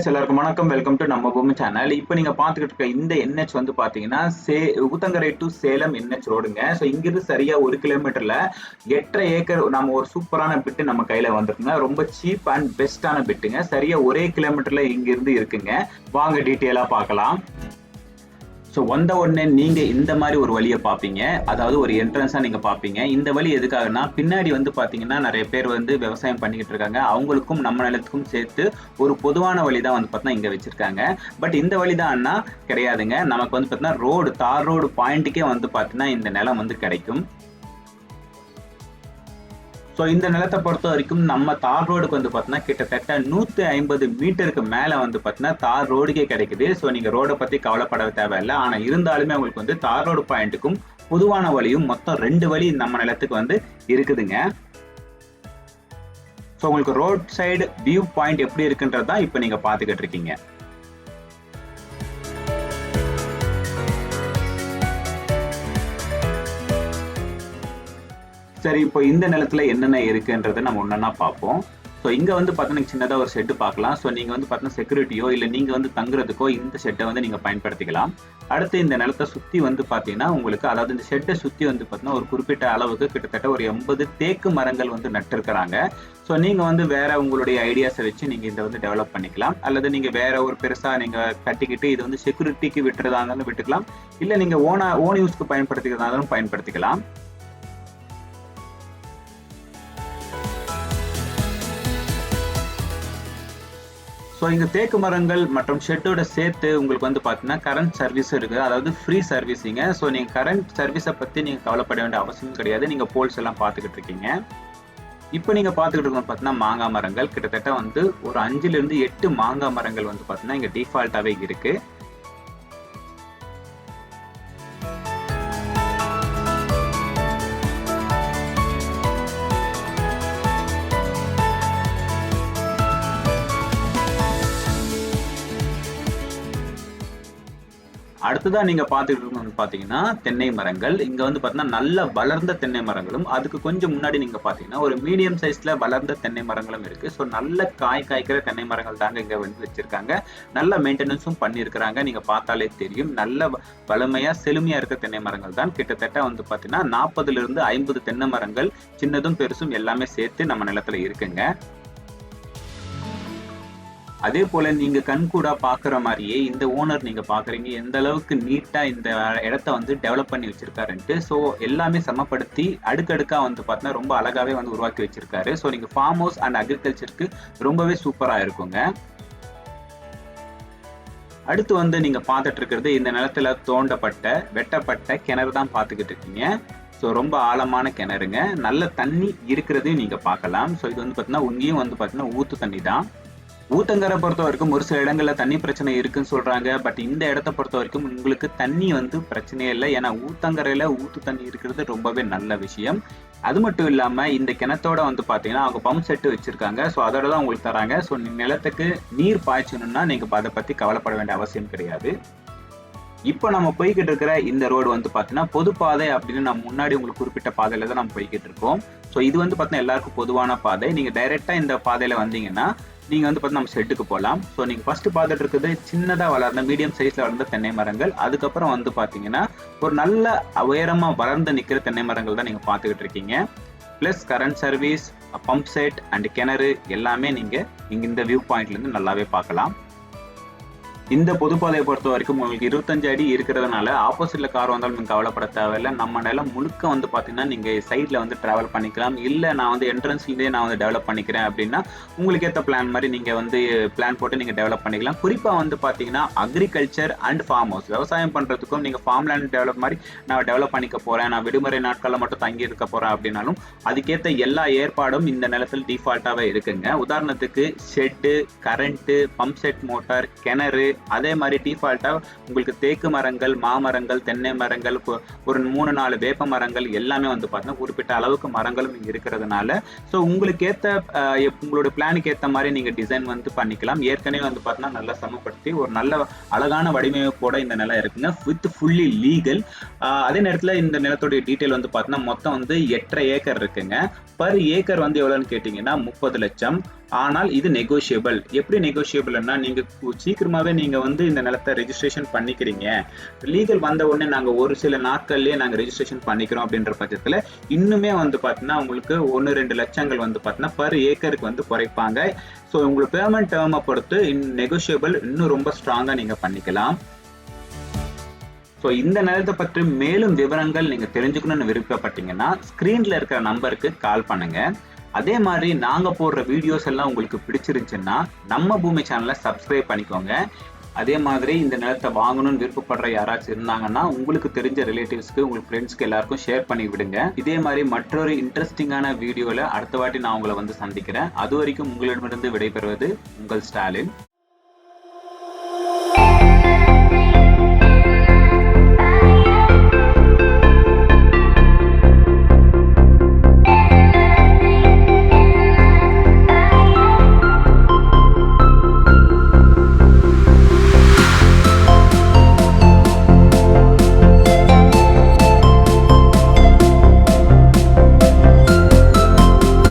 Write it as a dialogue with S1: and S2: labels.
S1: Guys, எல்லாருக்கும் வணக்கம். Welcome to நம்ம பூமி சேனல். இப்போ நீங்க பாத்துக்கிட்டு இருக்க இந்த NH வந்து பாத்தீங்கன்னா ஊத்தங்கரை டு சேலம் NH ரோடுங்க. ஸோ இங்கிருந்து சரியா 1 கிலோமீட்டர்ல 8.5 ஏக்கர் நம்ம ஒரு சூப்பரான பிட்டு நம்ம கையில வந்துருக்குங்க. ரொம்ப சீப் அண்ட் பெஸ்டான பிட்டுங்க. சரியா 1 கிலோமீட்டர்ல இங்கிருந்து இருக்குங்க. வாங்க டீட்டெயிலா பார்க்கலாம். ஸோ வந்த உடனே நீங்க இந்த மாதிரி ஒரு வழியை பார்ப்பீங்க. அதாவது ஒரு என்ட்ரன்ஸா நீங்க பார்ப்பீங்க. இந்த வழி எதுக்காகனா, பின்னாடி வந்து பாத்தீங்கன்னா நிறைய பேர் வந்து விவசாயம் பண்ணிக்கிட்டு இருக்காங்க. அவங்களுக்கும் நம்ம நிலத்துக்கும் சேர்த்து ஒரு பொதுவான வழி தான் வந்து பார்த்தீங்கன்னா இங்க வச்சிருக்காங்க. பட் இந்த வழி தான் கிடையாதுங்க. நமக்கு வந்து பார்த்தீங்கன்னா ரோடு, தார் ரோடு பாயிண்ட்டுக்கே வந்து பார்த்தீங்கன்னா இந்த நிலம் வந்து கிடைக்கும். ஸோ இந்த நிலத்தை பொறுத்த வரைக்கும் நம்ம தார் ரோடுக்கு வந்து பார்த்தீங்கன்னா கிட்டத்தட்ட 150 மீட்டருக்கு மேலே வந்து பார்த்தீங்கன்னா தார் ரோடுக்கே கிடைக்குது. ஸோ நீங்கள் ரோடை பற்றி கவலைப்பட தேவையில்லை. ஆனால் இருந்தாலுமே உங்களுக்கு வந்து தார் ரோடு பாயிண்ட்டுக்கும் பொதுவான வழியும் மொத்தம் 2 வழி நம்ம நிலத்துக்கு வந்து இருக்குதுங்க. ஸோ உங்களுக்கு ரோட் சைடு வியூ பாயிண்ட் எப்படி இருக்குன்றது தான் இப்போ நீங்கள் பார்த்துக்கிட்டு இருக்கீங்க. சரி, இப்போ இந்த நிலத்துல என்னென்ன இருக்குன்றதை நம்ம ஒன்னொன்னா பார்ப்போம். ஸோ இங்கே வந்து பார்த்தீங்கன்னா சின்னதாக ஒரு ஷெட்டு பார்க்கலாம். ஸோ நீங்கள் வந்து பார்த்தீங்கன்னா செக்யூரிட்டியோ இல்லை நீங்கள் வந்து தங்குறதுக்கோ இந்த ஷெட்டை வந்து நீங்கள் பயன்படுத்திக்கலாம். அடுத்து இந்த நிலத்தை சுற்றி வந்து பார்த்தீங்கன்னா உங்களுக்கு, அதாவது இந்த ஷெட்டை சுற்றி வந்து பார்த்தீங்கன்னா ஒரு குறிப்பிட்ட அளவுக்கு கிட்டத்தட்ட ஒரு 80 தேக்கு மரங்கள் வந்து நட்டுருக்கிறாங்க. ஸோ நீங்கள் வந்து வேற உங்களுடைய ஐடியாஸை வச்சு நீங்கள் இதை வந்து டெவலப் பண்ணிக்கலாம். அல்லது நீங்கள் வேற ஒரு பெருசாக நீங்கள் கட்டிக்கிட்டு இது வந்து செக்யூரிட்டிக்கு விட்டுறதா இருந்தாலும் விட்டுக்கலாம். இல்லை நீங்கள் ஓன் யூஸ்க்கு பயன்படுத்திக்கிறதா இருந்தாலும் பயன்படுத்திக்கலாம். ஸோ இங்கே தேக்கு மரங்கள் மற்றும் ஷெட்டோட சேர்த்து உங்களுக்கு வந்து பார்த்தீங்கன்னா கரண்ட் சர்வீஸ் இருக்குது. அதாவது ஃப்ரீ சர்வீஸிங்க. ஸோ நீங்கள் கரண்ட் சர்வீஸை பற்றி நீங்கள் கவலைப்பட வேண்டிய அவசியம் கிடையாது. நீங்கள் போல்ஸ் எல்லாம் பார்த்துக்கிட்டு இருக்கீங்க. இப்போ நீங்கள் பார்த்துக்கிட்டு இருக்கணும் பார்த்தீங்கன்னா மாங்காய் மரங்கள் கிட்டத்தட்ட வந்து ஒரு 5லிருந்து 8 மாங்காய் மரங்கள் வந்து பார்த்தீங்கன்னா இங்கே டிஃபால்ட்டாகவே இருக்குது. அடுத்ததான் நீங்க பார்த்துட்டு இருக்கணும் பார்த்தீங்கன்னா தென்னை மரங்கள். இங்க வந்து பார்த்தீங்கன்னா நல்ல வளர்ந்த தென்னை மரங்களும், அதுக்கு கொஞ்சம் முன்னாடி நீங்க பார்த்தீங்கன்னா ஒரு மீடியம் சைஸ்ல வளர்ந்த தென்னை மரங்களும் இருக்கு. ஸோ நல்ல காய்க்கிற தென்னை மரங்கள் தாங்க இங்க வந்து வச்சிருக்காங்க. நல்ல மெயின்டெனன்ஸும் பண்ணியிருக்கிறாங்க. நீங்க பார்த்தாலே தெரியும், நல்ல வலிமையா செழுமையா இருக்க தென்னை மரங்கள் தான். கிட்டத்தட்ட வந்து பார்த்தீங்கன்னா 40லிருந்து 50 தென்னை மரங்கள் சின்னதும் பெருசும் எல்லாமே சேர்த்து நம்ம நிலத்துல இருக்குங்க. அதே போல நீங்க கண்கூடா பாக்குற மாதிரியே இந்த ஓனர் நீங்க பாக்குறீங்க எந்த அளவுக்கு நீட்டா இந்த இடத்த வந்து டெவலப் பண்ணி வச்சிருக்காருன்ட்டு. ஸோ எல்லாமே சமப்படுத்தி அடுக்கடுக்கா வந்து பார்த்தீங்கன்னா ரொம்ப அழகாவே வந்து உருவாக்கி வச்சிருக்காரு. ஸோ நீங்க ஃபார்ம் ஹவுஸ் அண்ட் அக்ரிகல்ச்சருக்கு ரொம்பவே சூப்பரா இருக்குங்க. அடுத்து வந்து நீங்க பார்த்துட்டு இருக்கிறது இந்த நிலத்துல வெட்டப்பட்ட கிணறு தான் பார்த்துக்கிட்டு இருக்கீங்க. ஸோ ரொம்ப ஆழமான கிணறுங்க. நல்ல தண்ணி இருக்கிறதையும் நீங்க பார்க்கலாம். ஸோ இது வந்து பார்த்தீங்கன்னா உங்கேயும் வந்து பார்த்தீங்கன்னா ஊத்து தண்ணி தான். ஊத்தங்கரை பொறுத்த வரைக்கும் ஒரு சில இடங்கள்ல தண்ணி பிரச்சனை இருக்குன்னு சொல்றாங்க. பட் இந்த இடத்த பொறுத்த வரைக்கும் உங்களுக்கு தண்ணி வந்து பிரச்சனையே இல்லை. ஏன்னா ஊத்தங்கரையில ஊத்து தண்ணி இருக்கிறது ரொம்பவே நல்ல விஷயம். அது மட்டும் இல்லாம இந்த கிணத்தோட வந்து பாத்தீங்கன்னா அவங்க பம்ப் செட்டு வச்சிருக்காங்க. ஸோ அதோட தான் உங்களுக்கு தராங்க. ஸோ நிலத்துக்கு நீர் பாய்ச்சணும்னா நீங்க அதை பத்தி கவலைப்பட வேண்டிய அவசியம் கிடையாது. இப்போ நம்ம போய்கிட்டு இருக்கிற இந்த ரோடு வந்து பார்த்தீங்கன்னா பொது பாதை அப்படின்னு நம்ம முன்னாடி உங்களுக்கு குறிப்பிட்ட பாதையில தான் நம்ம போய்கிட்டு இருக்கோம். ஸோ இது வந்து பார்த்தீங்கன்னா எல்லாருக்கும் பொதுவான பாதை. நீங்க டைரெக்டா இந்த பாதையில வந்தீங்கன்னா நீங்க வந்து பார்த்தீங்கன்னா நம்ம ஷெட்டுக்கு போகலாம். ஸோ நீங்க ஃபர்ஸ்ட் பார்த்துட்டு இருக்குது சின்னதா வளர்ந்த மீடியம் சைஸ்ல வளர்ந்த தென்னை மரங்கள். அதுக்கப்புறம் வந்து பார்த்தீங்கன்னா ஒரு நல்ல உயரமா வளர்ந்து நிற்கிற தென்னை மரங்கள் தான் நீங்க பார்த்துக்கிட்டு இருக்கீங்க. Plus current service, pump set and கிணறு எல்லாமே நீங்க இங்க இந்த வியூ பாயிண்ட்ல இருந்து நல்லாவே பார்க்கலாம். இந்த பொதுப்பாதையை பொறுத்த வரைக்கும் உங்களுக்கு 25 அடி இருக்கிறதுனால ஆப்போசிட்ல கார் வந்தாலும் நீங்க கவலைப்பட தேவையில்லை. நம்ம நிலம் முழுக்க வந்து பாத்தீங்கன்னா நீங்க சைட்ல வந்து டிராவல் பண்ணிக்கலாம். இல்ல நான் வந்து என்ட்ரன்ஸ்லேயே நான் வந்து டெவலப் பண்ணிக்கிறேன் அப்படின்னா உங்களுக்கு ஏற்ற பிளான் மாதிரி நீங்க வந்து பிளான் போட்டு நீங்க டெவலப் பண்ணிக்கலாம். குறிப்பா வந்து பாத்தீங்கன்னா அக்ரிகல்ச்சர் அண்ட் ஃபார்ம் ஹவுஸ் விவசாயம் பண்றதுக்கும் நீங்க ஃபார்ம் லேண்ட் டெவலப் மாதிரி நான் டெவலப் பண்ணிக்க போறேன், நான் விடுமுறை நாட்களில் மட்டும் தங்கி இருக்க போறேன் அப்படின்னாலும் அதுக்கேற்ற எல்லா ஏற்பாடும் இந்த நிலத்தில் டிஃபால்ட்டாவே இருக்குங்க. உதாரணத்துக்கு shed, current, pump set motor, கிணறு, அதே மாதிரி டிஃபால்ட்டா உங்களுக்கு தேக்கு மரங்கள், மாமரங்கள், தென்னை மரங்கள், ஒரு 3-4 வேப்ப மரங்கள் எல்லாமே வந்து பார்த்தீங்கன்னா குறிப்பிட்ட அளவுக்கு மரங்களும் இங்க இருக்கிறதுனால ஸோ உங்களுக்கு உங்களோட பிளானுக்கு ஏற்ற மாதிரி நீங்க டிசைன் வந்து பண்ணிக்கலாம். ஏற்கனவே வந்து பார்த்தீங்கன்னா நல்லா சமப்படுத்தி ஒரு நல்ல அழகான வடிவமைப்போட இந்த நிலம் இருக்குங்க, வித் ஃபுல்லி லீகல். அதே நேரத்தில் இந்த நிலத்தோடைய டீட்டெயில் வந்து பார்த்தீங்கன்னா மொத்தம் வந்து 8.5 ஏக்கர் இருக்குங்க. பர் ஏக்கர் வந்து எவ்வளோன்னு கேட்டிங்கன்னா 30 லட்சம். ஆனால் இது நெகோஷியபிள். எப்படி நெகோஷியபிள்னா, நீங்க சீக்கிரமாவே நீங்க வந்து இந்த நிலத்தை ரெஜிஸ்ட்ரேஷன் பண்ணிக்கிறீங்க, லீகல் வந்த உடனே நாங்க ஒரு சில நாட்கள்லயே நாங்க ரெஜிஸ்ட்ரேஷன் பண்ணிக்கிறோம் அப்படின்ற பட்சத்துல இன்னுமே வந்து பாத்தீங்கன்னா உங்களுக்கு 1-2 லட்சங்கள் வந்து பாத்தீங்கன்னா பர் ஏக்கருக்கு வந்து குறைப்பாங்க. ஸோ உங்களுக்கு பேமெண்ட் டேர்மை பொறுத்து நெகோஷியபிள் இன்னும் ரொம்ப ஸ்ட்ராங்கா நீங்க பண்ணிக்கலாம். ஸோ இந்த நிலத்தை பற்றி மேலும் விவரங்கள் நீங்க தெரிஞ்சுக்கணும்னு விருப்பப்பட்டீங்கன்னா ஸ்கிரீன்ல இருக்கிற நம்பருக்கு கால் பண்ணுங்க. அதே மாதிரி நாங்க போடுற வீடியோஸ் எல்லாம் உங்களுக்கு பிடிச்சிருந்துச்சுன்னா நம்ம பூமி சேனலை சப்ஸ்கிரைப் பண்ணிக்கோங்க. அதே மாதிரி இந்த நிலத்தை வாங்கணும்னு விருப்பப்படுற யாராச்சும் இருந்தாங்கன்னா உங்களுக்கு தெரிஞ்ச ரிலேட்டிவ்ஸ்க்கு, உங்களுக்கு ஃப்ரெண்ட்ஸ்க்கு எல்லாருக்கும் ஷேர் பண்ணி விடுங்க. இதே மாதிரி மற்றொரு இன்ட்ரெஸ்டிங்கான வீடியோல அடுத்த வாட்டி நான் உங்களை வந்து சந்திக்கிறேன். அது வரைக்கும் உங்களிடமிருந்து விடைபெறுவது உங்கள் ஸ்டாலின்.